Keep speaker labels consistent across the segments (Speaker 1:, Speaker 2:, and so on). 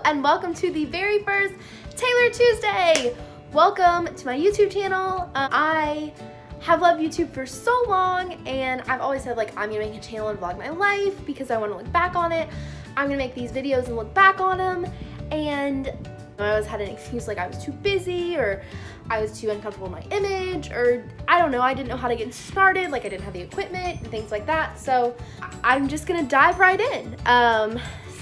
Speaker 1: and welcome to the very first Taylor Tuesday. Welcome to my YouTube channel. I have loved YouTube for so long, and I've always said like I'm gonna make a channel and vlog my life because I want to look back on it. I'm gonna make these videos and look back on them, and I always had an excuse like I was too busy or I was too uncomfortable in my image, or I don't know, I didn't know how to get started, like I didn't have the equipment and things like that. So I'm just gonna dive right in.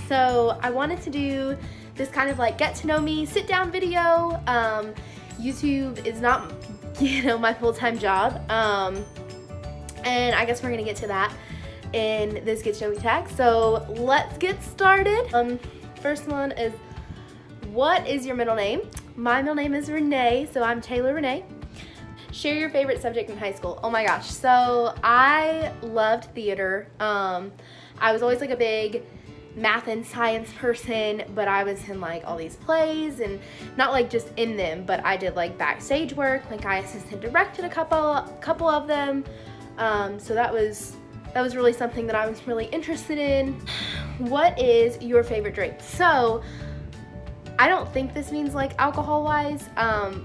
Speaker 1: So I wanted to do this kind of like get to know me, sit down video. YouTube is not, my full-time job. And I guess we're gonna get to that in this get to know me tag. So let's get started. First one is, what is your middle name? My middle name is Renee, so I'm Taylor Renee. Share your favorite subject in high school. Oh my gosh, so I loved theater. I was always like a big math and science person, but I was in like all these plays, and not like just in them, but I did like backstage work. Like I assistant directed a couple of them. So that was really something that I was really interested in. What is your favorite drink? So I don't think this means like alcohol wise,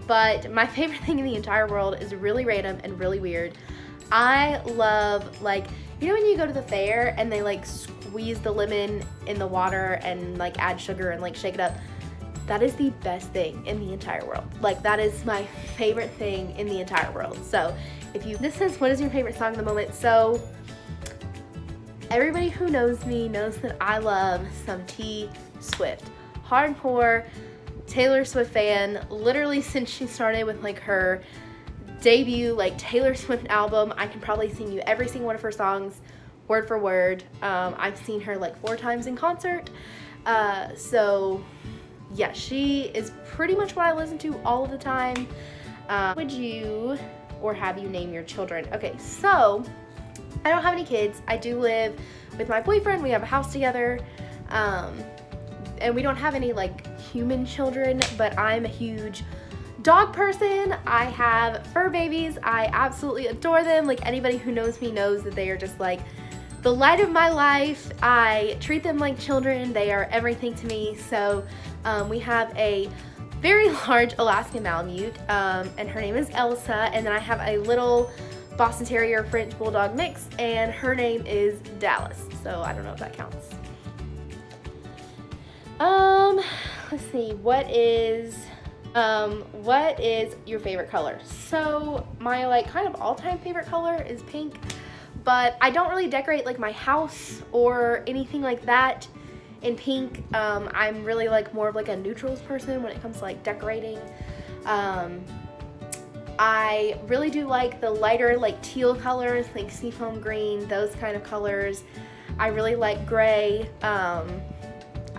Speaker 1: but my favorite thing in the entire world is really random and really weird. I love, like, you know when you go to the fair and they like squeeze the lemon in the water and like add sugar and like shake it up? That is the best thing in the entire world. Like that is my favorite thing in the entire world. So this is what is your favorite song at the moment? So everybody who knows me knows that I love some T Swift. Hardcore Taylor Swift fan, literally since she started with like her debut like Taylor Swift album. I can probably sing you every single one of her songs word for word. I've seen her like 4 times in concert. So yeah, she is pretty much what I listen to all of the time. Would you or have you name your children? Okay, so I don't have any kids. I do live with my boyfriend. We have a house together. And we don't have any like human children, but I'm a huge dog person. I have fur babies. I absolutely adore them. Like anybody who knows me knows that they are just like the light of my life. I treat them like children. They are everything to me. So we have a very large Alaskan Malamute, and her name is Elsa. And then I have a little Boston Terrier French Bulldog mix, and her name is Dallas. So I don't know if that counts. Let's see, what is your favorite color? So my like kind of all-time favorite color is pink, but I don't really decorate like my house or anything like that in pink. I'm really like more of like a neutrals person when it comes to like decorating. I really do like the lighter like teal colors, like seafoam green, those kind of colors. I really like gray.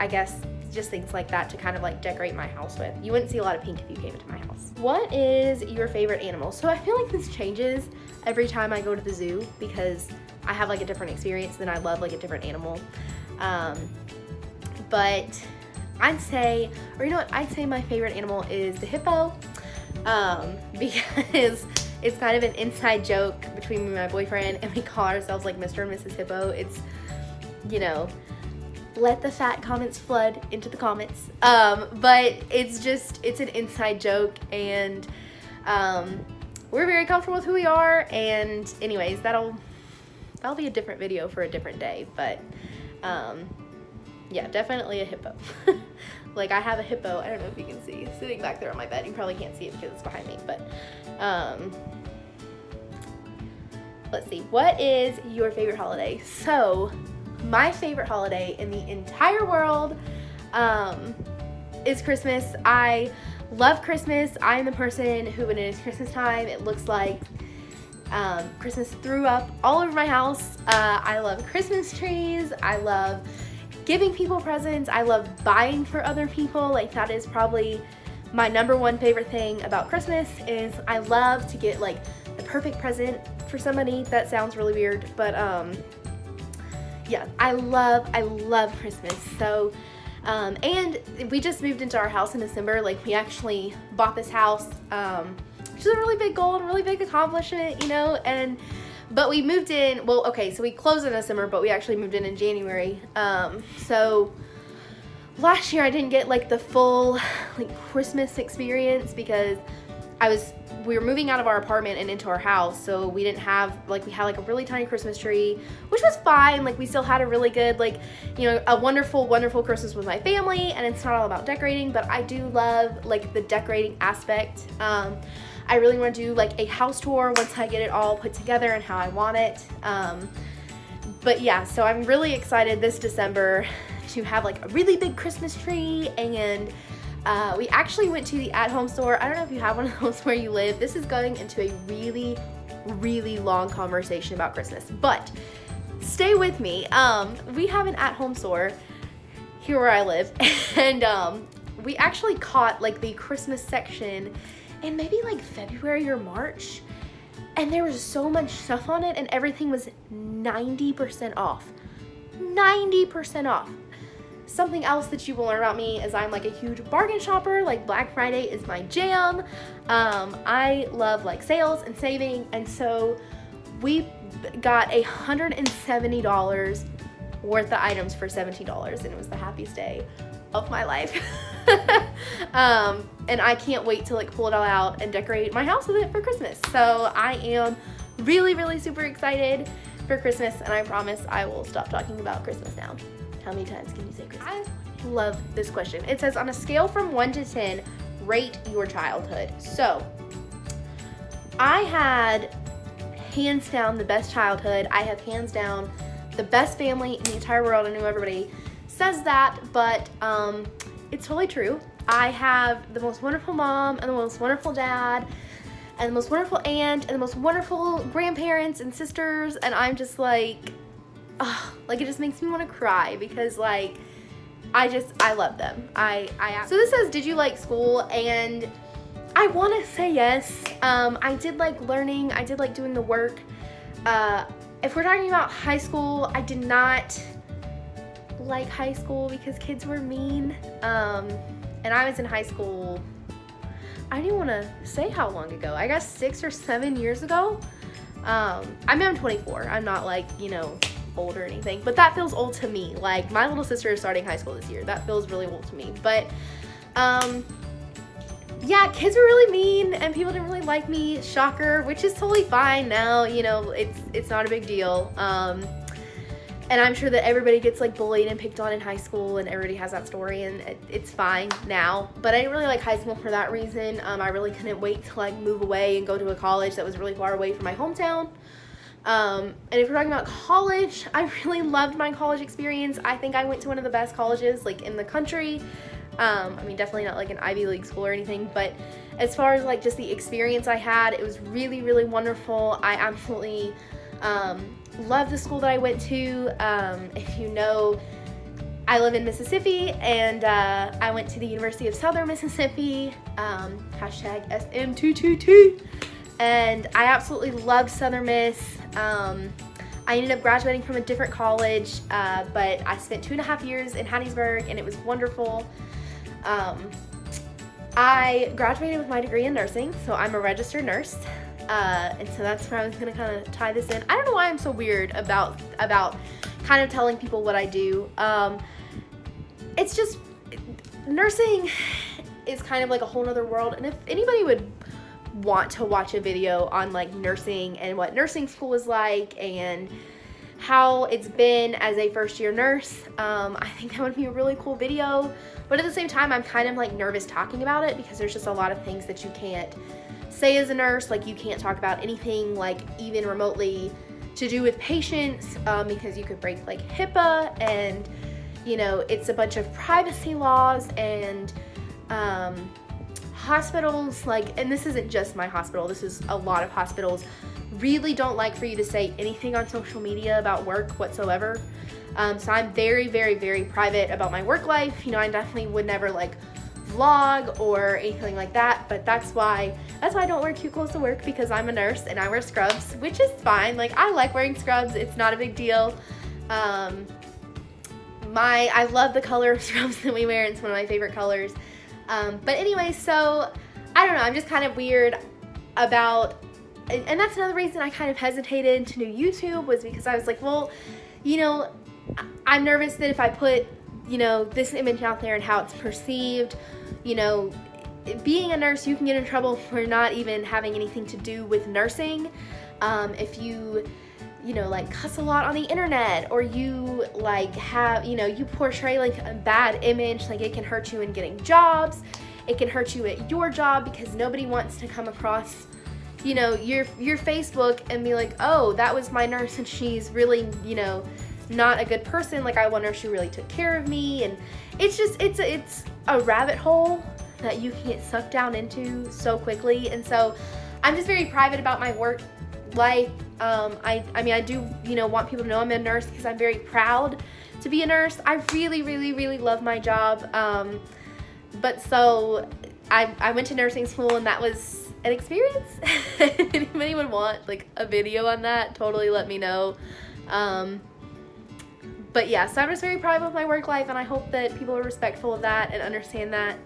Speaker 1: I guess just things like that to kind of like decorate my house with. You wouldn't see a lot of pink if you came into my house. What is your favorite animal? So I feel like this changes every time I go to the zoo because I have like a different experience, then I love like a different animal. But I'd say, or you know what, I'd say my favorite animal is the hippo, because it's kind of an inside joke between me and my boyfriend, and we call ourselves like Mr. and Mrs. Hippo. It's, you know, let the fat comments flood into the comments. But it's an inside joke, and we're very comfortable with who we are. And anyways, that'll be a different video for a different day. But yeah, definitely a hippo. Like I have a hippo, I don't know if you can see, sitting back there on my bed. You probably can't see it because it's behind me, but let's see, what is your favorite holiday? So my favorite holiday in the entire world is Christmas. I love Christmas. I'm the person who, when it is Christmas time, it looks like Christmas threw up all over my house. I love Christmas trees. I love giving people presents. I love buying for other people. Like that is probably my #1 favorite thing about Christmas is I love to get like the perfect present for somebody. That sounds really weird, but yeah, I love Christmas. So, and we just moved into our house in December. Like we actually bought this house, which is a really big goal and a really big accomplishment, you know, but we moved in, well, okay, so we closed in December, but we actually moved in January. So last year I didn't get like the full like Christmas experience because we were moving out of our apartment and into our house, so we didn't have, like, we had like a really tiny Christmas tree, which was fine. Like, we still had a really good, like, you know, a wonderful Christmas with my family, and it's not all about decorating, but I do love like the decorating aspect. I really want to do like a house tour once I get it all put together and how I want it. But yeah, so I'm really excited this December to have like a really big Christmas tree, and we actually went to the At-Home store. I don't know if you have one of those where you live. This is going into a really, really long conversation about Christmas, but stay with me. We have an At-Home store here where I live, and we actually caught like the Christmas section in maybe like February or March, and there was so much stuff on it, and everything was 90% off. 90% off. Something else that you will learn about me is I'm like a huge bargain shopper. Like, Black Friday is my jam. I love like sales and saving, and so we got $170 worth of items for $17, and it was the happiest day of my life. And I can't wait to like pull it all out and decorate my house with it for Christmas. So I am really, really super excited for Christmas, and I promise I will stop talking about Christmas now. How many times can you say Christmas? I love this question. It says, on a scale from 1 to 10, rate your childhood. So I had hands down the best childhood. I have hands down the best family in the entire world. I know everybody says that, but it's totally true. I have the most wonderful mom and the most wonderful dad and the most wonderful aunt and the most wonderful grandparents and sisters, and I'm just like, like, it just makes me want to cry because like I love them. So this says, did you like school? And I want to say yes. I did like learning. I did like doing the work. If we're talking about high school, I did not like high school because kids were mean. And I was in high school, I don't even want to say how long ago. I guess 6 or 7 years ago. I'm 24. I'm not like, you know, old or anything, but that feels old to me. Like, my little sister is starting high school this year. That feels really old to me. But yeah, kids were really mean and people didn't really like me. Shocker, which is totally fine now. You know, it's not a big deal. And I'm sure that everybody gets like bullied and picked on in high school, and everybody has that story, and it's fine now. But I didn't really like high school for that reason. I really couldn't wait to like move away and go to a college that was really far away from my hometown. And if we're talking about college, I really loved my college experience. I think I went to one of the best colleges like in the country. I mean, definitely not like an Ivy League school or anything, but as far as like just the experience I had, it was really, really wonderful. I absolutely love the school that I went to. If you know, I live in Mississippi, and I went to the University of Southern Mississippi, hashtag SM222, and I absolutely loved Southern Miss. I ended up graduating from a different college, but I spent 2.5 years in Hattiesburg, and it was wonderful. I graduated with my degree in nursing, so I'm a registered nurse. And so that's where I was gonna kind of tie this in. I don't know why I'm so weird about kind of telling people what I do. It's just, nursing is kind of like a whole nother world. And if anybody would want to watch a video on like nursing and what nursing school is like and how it's been as a first-year nurse, I think that would be a really cool video. But at the same time, I'm kind of like nervous talking about it because there's just a lot of things that you can't say as a nurse. Like, you can't talk about anything like even remotely to do with patients, because you could break like HIPAA, and you know, it's a bunch of privacy laws, and hospitals, like, and this isn't just my hospital, this is a lot of hospitals, really don't like for you to say anything on social media about work whatsoever. So I'm very, very, very private about my work life. You know, I definitely would never like vlog or anything like that, but that's why I don't wear cute clothes to work, because I'm a nurse and I wear scrubs, which is fine. Like, I like wearing scrubs, it's not a big deal. I love the color of scrubs that we wear. It's one of my favorite colors. But anyway, so I don't know, I'm just kind of weird about, and that's another reason I kind of hesitated to do YouTube, was because I was like, well, you know, I'm nervous that if I put you know, this image out there and how it's perceived. You know, being a nurse, you can get in trouble for not even having anything to do with nursing. If you know, like cuss a lot on the internet, or you like have, you know, you portray like a bad image, like it can hurt you in getting jobs. It can hurt you at your job because nobody wants to come across, you know, your Facebook and be like, oh, that was my nurse and she's really, you know, not a good person. Like, I wonder if she really took care of me. And it's just, it's a rabbit hole that you can get sucked down into so quickly. And so I'm just very private about my work life. I mean, I do, you know, want people to know I'm a nurse because I'm very proud to be a nurse. I really, really, really love my job. But so I went to nursing school, and that was an experience. If anybody would want like a video on that, totally let me know. But yeah, so I'm just very proud of my work life, and I hope that people are respectful of that and understand that.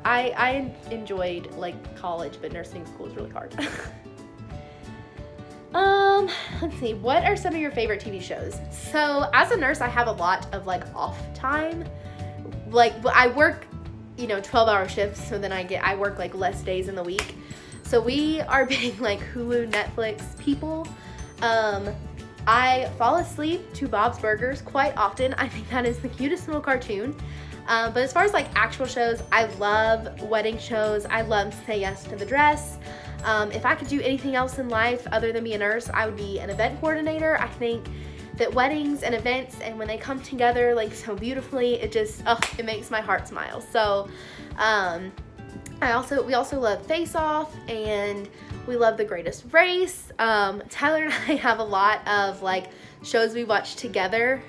Speaker 1: I enjoyed like college, but nursing school is really hard. Let's see, what are some of your favorite TV shows? So as a nurse, I have a lot of like off time. Like, I work, you know, 12-hour shifts, so then I work like less days in the week. So we are big like Hulu, Netflix people. I fall asleep to Bob's Burgers quite often. I think that is the cutest little cartoon. But as far as like actual shows, I love wedding shows. I love Say Yes to the Dress. If I could do anything else in life other than be a nurse, I would be an event coordinator. I think that weddings and events, and when they come together like so beautifully, it just, it makes my heart smile. So we also love Face Off, and we love The Greatest Race. Tyler and I have a lot of like shows we watch together.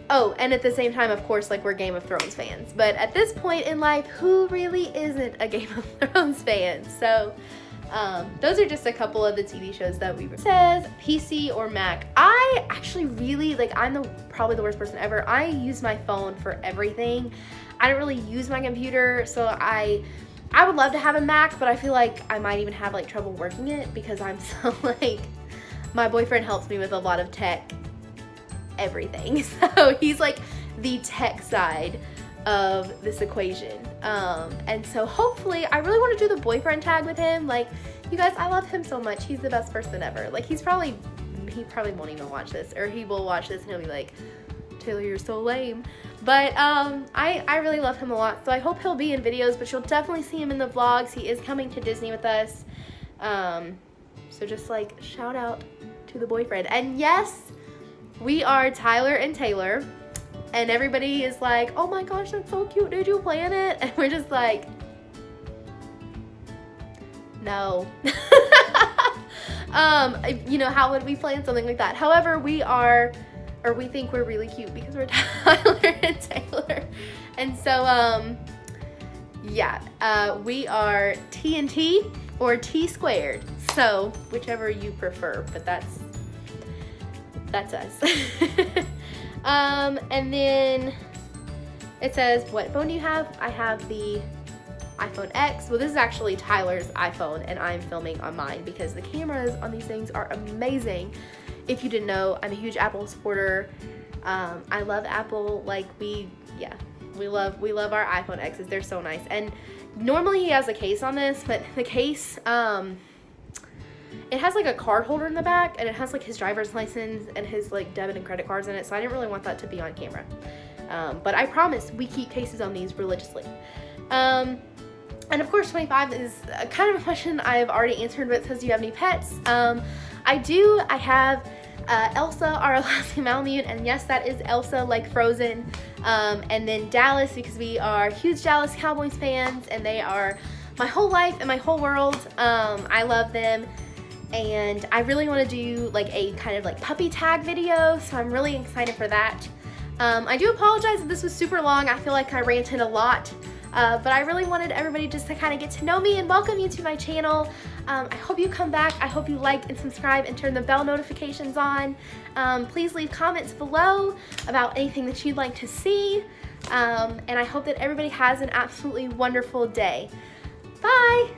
Speaker 1: Oh, and at the same time, of course, like we're Game of Thrones fans. But at this point in life, who really isn't a Game of Thrones fan? So those are just a couple of the TV shows that we. It says PC or Mac. I actually really, like, I'm probably the worst person ever. I use my phone for everything. I don't really use my computer, so I would love to have a Mac, but I feel like I might even have like trouble working it because I'm so like, my boyfriend helps me with a lot of tech everything. So he's like the tech side of this equation. And so hopefully, I really want to do the boyfriend tag with him. Like, you guys, I love him so much. He's the best person ever. Like, he probably won't even watch this, or he will watch this and he'll be like, Taylor, you're so lame. But I really love him a lot, so I hope he'll be in videos, but you'll definitely see him in the vlogs. He is coming to Disney with us. So just like shout out to the boyfriend. And yes, we are Tyler and Taylor, and everybody is like, oh my gosh, that's so cute, did you plan it? And we're just like, no. You know, how would we plan something like that? However, we think we're really cute because we're Tyler and Taylor. And so, yeah, we are T&T or T squared. So whichever you prefer, but that's us. And then it says, what phone do you have? I have the iPhone X. Well, this is actually Tyler's iPhone, and I'm filming on mine because the cameras on these things are amazing. If you didn't know, I'm a huge Apple supporter. I love Apple. Like, we love our iPhone X's. They're so nice. And normally he has a case on this, but the case, it has like a card holder in the back, and it has like his driver's license and his like debit and credit cards in it, so I didn't really want that to be on camera. But I promise we keep cases on these religiously. And of course, 25 is kind of a question I've already answered, but it says, do you have any pets? I do. I have Elsa, our Alaskan Malamute, and yes, that is Elsa, like Frozen. And then Dallas, because we are huge Dallas Cowboys fans, and they are my whole life and my whole world. I love them. And I really want to do like a kind of like puppy tag video, so I'm really excited for that. I do apologize if this was super long. I feel like I ranted a lot, but I really wanted everybody just to kind of get to know me and welcome you to my channel. I hope you come back. I hope you like and subscribe and turn the bell notifications on. Please leave comments below about anything that you'd like to see. And I hope that everybody has an absolutely wonderful day. Bye!